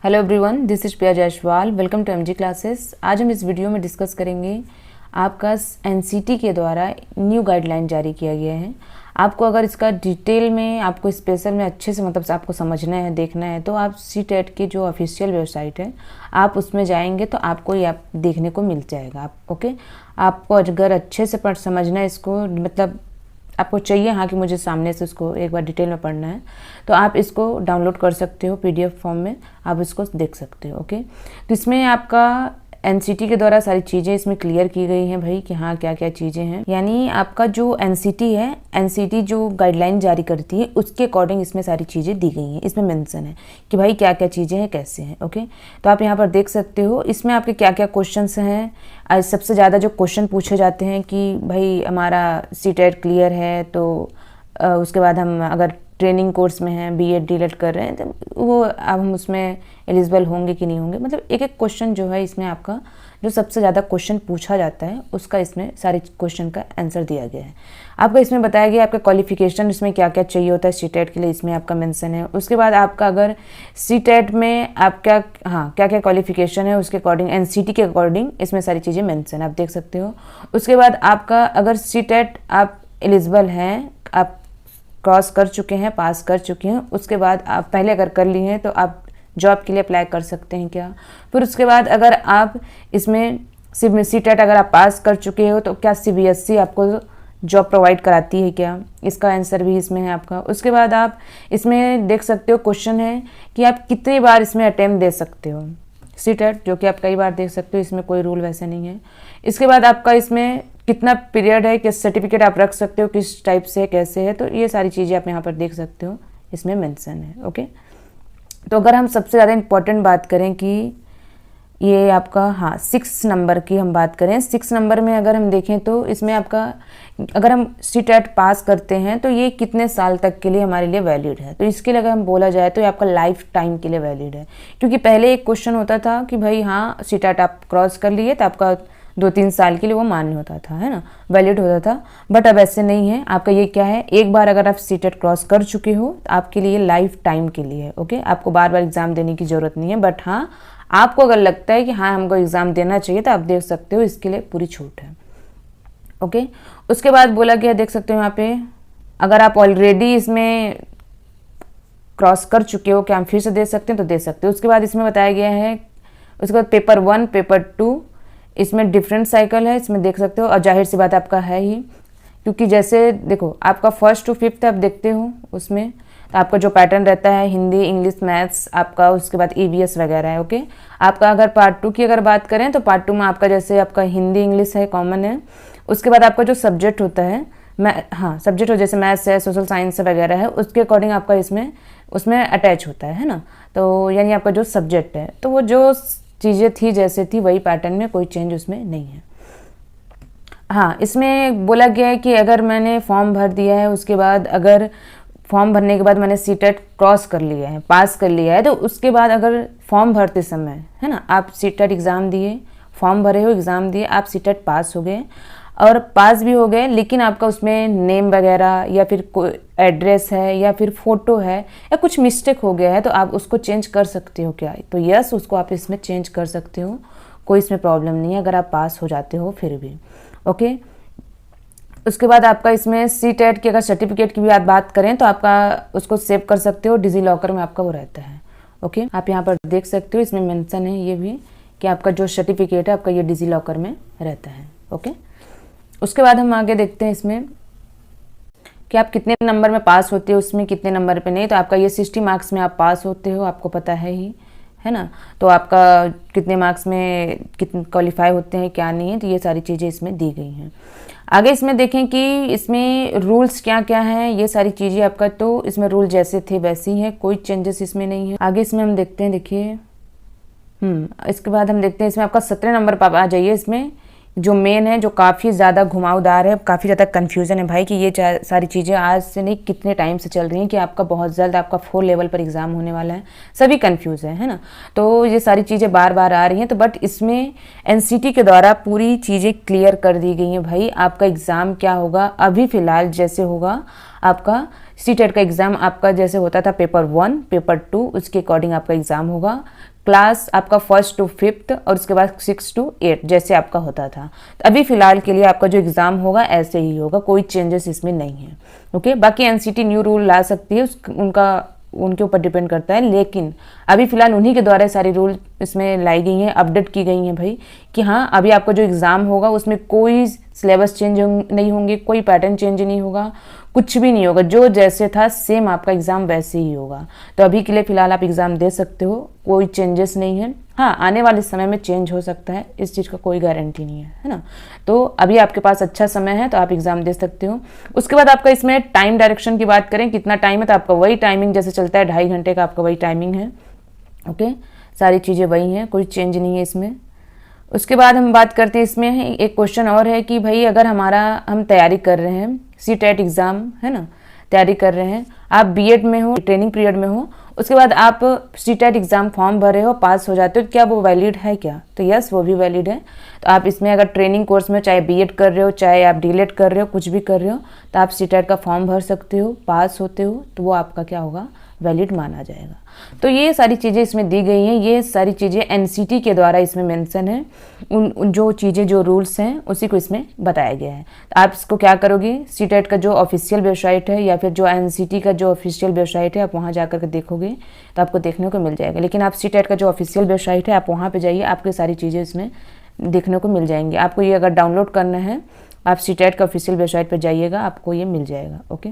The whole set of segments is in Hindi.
Hello everyone, this is Priya Jaiswal. Welcome to MG classes. आज हम इस वीडियो में डिस्कस करेंगे आपका एनसीटी के द्वारा न्यू गाइडलाइन जारी किया गया है। आपको अगर इसका डिटेल में आपको स्पेशल में अच्छे से मतलब आपको समझना है, देखना है, तो आप सीटेट की जो ऑफिशियल वेबसाइट है आप उसमें जाएंगे तो आपको ये देखने को मिल जाएगा। आप ओके, आपको अगर अच्छे से समझना है इसको, मतलब आपको चाहिए हाँ कि मुझे सामने से उसको एक बार डिटेल में पढ़ना है, तो आप इसको डाउनलोड कर सकते हो पीडीएफ फॉर्म में, आप इसको देख सकते हो। ओके, तो इसमें आपका एनसीटी के द्वारा सारी चीज़ें इसमें क्लियर की गई हैं भाई कि हाँ क्या क्या चीज़ें हैं। यानी आपका जो एनसीटी है, एनसीटी जो गाइडलाइन जारी करती है उसके अकॉर्डिंग इसमें सारी चीज़ें दी गई हैं। इसमें मेंशन है कि भाई क्या क्या चीज़ें हैं, कैसे हैं। ओके, तो आप यहाँ पर देख सकते हो इसमें आपके क्या क्या क्वेश्चंस हैं। आज सबसे ज़्यादा जो क्वेश्चन पूछे जाते हैं कि भाई हमारा सीटेट क्लियर है तो उसके बाद हम अगर ट्रेनिंग कोर्स में हैं, बीएड डीएलएड कर रहे हैं, तो वो अब हम उसमें एलिजिबल होंगे कि नहीं होंगे। मतलब एक एक क्वेश्चन जो है इसमें आपका जो सबसे ज़्यादा क्वेश्चन पूछा जाता है उसका इसमें सारे क्वेश्चन का आंसर दिया गया है। आपका इसमें बताया गया आपका क्वालिफिकेशन इसमें क्या क्या चाहिए होता है सीटेट के लिए, इसमें आपका मेंशन है। उसके बाद आपका अगर सीटेट में आपका क्या क्या क्वालिफिकेशन है उसके अकॉर्डिंग, एनसीटी के अकॉर्डिंग इसमें सारी चीज़ें मेंशन आप देख सकते हो। उसके बाद आपका अगर सीटेट आप एलिजिबल हैं, आप क्रॉस कर चुके हैं, पास कर चुके हैं, उसके बाद आप पहले अगर कर लिए हैं तो आप जॉब के लिए अप्लाई कर सकते हैं क्या। फिर उसके बाद अगर आप इसमें सीटेट अगर आप पास कर चुके हो तो क्या सीबीएसई आपको जॉब प्रोवाइड कराती है क्या, इसका आंसर भी इसमें है आपका। उसके बाद आप इसमें देख सकते हो क्वेश्चन है कि आप कितनी बार इसमें अटेम्प्ट दे सकते हो सीटेट, जो कि आप कई बार देख सकते हो, इसमें कोई रूल वैसे नहीं है। इसके बाद आपका इसमें कितना पीरियड है, किस सर्टिफिकेट आप रख सकते हो, किस टाइप से कैसे है, तो ये सारी चीज़ें आप यहाँ पर देख सकते हो, इसमें मेंशन है। ओके, तो अगर हम सबसे ज़्यादा इम्पोर्टेंट बात करें कि ये आपका 6 नंबर की हम बात करें, 6 नंबर में अगर हम देखें तो इसमें आपका अगर हम सीटेट पास करते हैं तो ये कितने साल तक के लिए हमारे लिए वैलिड है। तो इसके लिए अगर हम बोला जाए तो ये आपका लाइफ टाइम के लिए वैलिड है। क्योंकि पहले एक क्वेश्चन होता था कि भाई सीटेट आप क्रॉस कर लिए तो आपका 2-3 साल के लिए वो मान्य होता था, है ना, वैलिड होता था। बट अब ऐसे नहीं है, आपका ये क्या है, एक बार अगर आप सीटेट क्रॉस कर चुके हो तो आपके लिए लाइफ टाइम के लिए है। ओके, आपको बार बार एग्जाम देने की जरूरत नहीं है। बट आपको अगर लगता है कि हमको एग्जाम देना चाहिए तो आप देख सकते हो, इसके लिए पूरी छूट है। ओके, उसके बाद बोला गया, देख सकते हो यहाँ पे, अगर आप ऑलरेडी इसमें क्रॉस कर चुके हो क्या हम फिर से दे सकते हैं तो दे सकते हो। उसके बाद इसमें बताया गया है, उसके बाद पेपर 1 पेपर 2 इसमें डिफरेंट साइकिल है, इसमें देख सकते हो। और जाहिर सी बात आपका है ही, क्योंकि जैसे देखो आपका 1st to 5th आप देखते हो उसमें तो आपका जो पैटर्न रहता है हिंदी, इंग्लिश, मैथ्स आपका, उसके बाद ईवीएस वगैरह है। ओके, आपका अगर पार्ट 2 की अगर बात करें तो पार्ट 2 में आपका जैसे आपका हिंदी इंग्लिश है, कॉमन है। उसके बाद आपका जो सब्जेक्ट होता है सब्जेक्ट हो जैसे मैथ्स है, सोशल साइंस वगैरह है, उसके अकॉर्डिंग आपका उसमें अटैच होता है ना। तो यानी आपका जो सब्जेक्ट है तो वो जो चीज़ें थी जैसे थी वही पैटर्न में, कोई चेंज उसमें नहीं है। इसमें बोला गया है कि अगर मैंने फॉर्म भर दिया है, उसके बाद अगर फॉर्म भरने के बाद मैंने सीटेट क्रॉस कर लिया है, पास कर लिया है, तो उसके बाद अगर फॉर्म भरते समय है ना, आप सीटेट एग्ज़ाम दिए, फॉर्म भरे हो, एग्ज़ाम दिए, आप सीटेट पास हो गए और पास भी हो गए, लेकिन आपका उसमें नेम वगैरह या फिर कोई एड्रेस है या फिर फ़ोटो है या कुछ मिस्टेक हो गया है तो आप उसको चेंज कर सकते हो क्या। तो यस, उसको आप इसमें चेंज कर सकते हो, कोई इसमें प्रॉब्लम नहीं है अगर आप पास हो जाते हो फिर भी। ओके, उसके बाद आपका इसमें सीटेट की अगर सर्टिफिकेट की भी आप बात करें तो आपका उसको सेव कर सकते हो, डिजी लॉकर में आपका वो रहता है। ओके, आप यहाँ पर देख सकते हो, इसमें मेंशन है ये भी कि आपका जो सर्टिफिकेट है आपका ये डिजी लॉकर में रहता है। ओके, उसके बाद हम आगे देखते हैं इसमें कि आप कितने नंबर में पास होते हो, उसमें कितने नंबर पे नहीं। तो आपका ये 60 मार्क्स में आप पास होते हो, आपको पता है ही, है ना। तो आपका कितने मार्क्स में कितने क्वालिफाई होते हैं क्या नहीं है, तो ये सारी चीज़ें इसमें दी गई हैं। आगे इसमें देखें कि इसमें रूल्स क्या क्या हैं, ये सारी चीज़ें आपका, तो इसमें रूल जैसे थे वैसे ही है, कोई चेंजेस इसमें नहीं है। आगे इसमें हम देखते हैं, देखिए इसके बाद हम देखते हैं इसमें आपका 17 नंबर पर आ जाइए। इसमें जो मेन है, जो काफ़ी ज़्यादा घुमावदार है, काफ़ी ज़्यादा कन्फ्यूज़न है भाई कि ये सारी चीज़ें आज से नहीं कितने टाइम से चल रही हैं कि आपका बहुत जल्द आपका 4 लेवल पर एग्ज़ाम होने वाला है, सभी कन्फ्यूज़ है ना। तो ये सारी चीज़ें बार बार आ रही हैं, तो बट इसमें एनसीटी के द्वारा पूरी चीज़ें क्लियर कर दी गई हैं भाई। आपका एग्ज़ाम क्या होगा अभी फ़िलहाल, जैसे होगा आपका सीटेट का एग्ज़ाम आपका जैसे होता था पेपर 1 पेपर 2, उसके अकॉर्डिंग आपका एग्ज़ाम होगा। क्लास आपका 1st to 5th और उसके बाद 6 to 8 जैसे आपका होता था। तो अभी फ़िलहाल के लिए आपका जो एग्ज़ाम होगा ऐसे ही होगा, कोई चेंजेस इसमें नहीं है। ओके, बाकी एनसीटी न्यू रूल ला सकती है, उनके ऊपर डिपेंड करता है, लेकिन अभी फ़िलहाल उन्हीं के द्वारा सारी रूल इसमें लाई गई हैं, अपडेट की गई हैं भाई, कि हाँ अभी आपका जो एग्ज़ाम होगा उसमें कोई सिलेबस चेंज नहीं होंगे, कोई पैटर्न चेंज नहीं होगा, कुछ भी नहीं होगा, जो जैसे था सेम आपका एग्ज़ाम वैसे ही होगा। तो अभी के लिए फ़िलहाल आप एग्ज़ाम दे सकते हो, कोई चेंजेस नहीं है। हाँ, आने वाले समय में चेंज हो सकता है, इस चीज़ का कोई गारंटी नहीं है ना। तो अभी आपके पास अच्छा समय है, तो आप एग्ज़ाम दे सकते हो। उसके बाद आपका इसमें टाइम डायरेक्शन की बात करें, कितना टाइम है, तो आपका वही टाइमिंग जैसे चलता है, 2.5 घंटे का आपका वही टाइमिंग है। ओके, सारी चीज़ें वही हैं, कोई चेंज नहीं है इसमें। उसके बाद हम बात करते हैं, इसमें एक क्वेश्चन और है कि भाई अगर हम तैयारी कर रहे हैं, सीटेट एग्ज़ाम है ना, तैयारी कर रहे हैं, आप बीएड में हो, ट्रेनिंग पीरियड में हो, उसके बाद आप सीटेट एग्ज़ाम फॉर्म भरे हो, पास हो जाते हो, क्या वो वैलिड है क्या? तो यस, वो भी वैलिड है। तो आप इसमें अगर ट्रेनिंग कोर्स में चाहे बीएड कर रहे हो, चाहे आप डीएलएड कर रहे हो, कुछ भी कर रहे हो, तो आप सीटेट का फॉर्म भर सकते हो, पास होते हो तो वो आपका क्या होगा, वैलिड माना जाएगा। तो ये सारी चीज़ें इसमें दी गई हैं, ये सारी चीज़ें एनसीटी के द्वारा इसमें मेंशन है, उन जो चीज़ें जो रूल्स हैं उसी को इसमें बताया गया है। तो आप इसको क्या करोगे, सीटेट का जो ऑफिशियल वेबसाइट है या फिर जो एनसीटी का जो ऑफिशियल वेबसाइट है, आप वहाँ जा कर के देखोगे तो आपको देखने को मिल जाएगा। लेकिन आप सीटेट का जो ऑफिशियल वेबसाइट है, आप वहाँ पर जाइए, आपको सारी चीज़ें इसमें देखने को मिल जाएंगी। आपको ये अगर डाउनलोड करना है, आप सीटेट का ऑफिशियल वेबसाइट पर जाइएगा, आपको ये मिल जाएगा। ओके,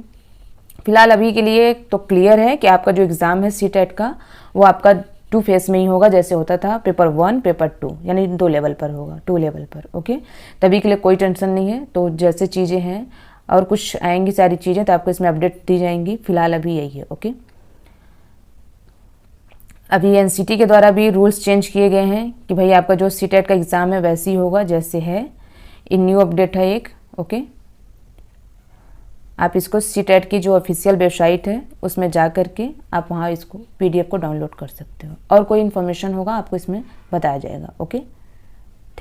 फिलहाल अभी के लिए तो क्लियर है कि आपका जो एग्ज़ाम है सीटेट का, वो आपका 2 फेस में ही होगा, जैसे होता था पेपर 1 पेपर 2, यानी 2 लेवल पर होगा, 2 लेवल पर। ओके, तभी के लिए कोई टेंशन नहीं है। तो जैसे चीज़ें हैं और कुछ आएंगी सारी चीज़ें, तो आपको इसमें अपडेट दी जाएंगी। फिलहाल अभी यही है। ओके, अभी एनसीटी के द्वारा भी रूल्स चेंज किए गए हैं कि भाई आपका जो सीटेट का एग्ज़ाम है वैसे ही होगा जैसे है, इन न्यू अपडेट है एक। ओके, आप इसको सीटेट की जो ऑफिशियल वेबसाइट है उसमें जा कर के आप वहाँ इसको पीडीएफ को डाउनलोड कर सकते हो, और कोई इन्फॉर्मेशन होगा आपको इसमें बताया जाएगा। Okay,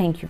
thank you.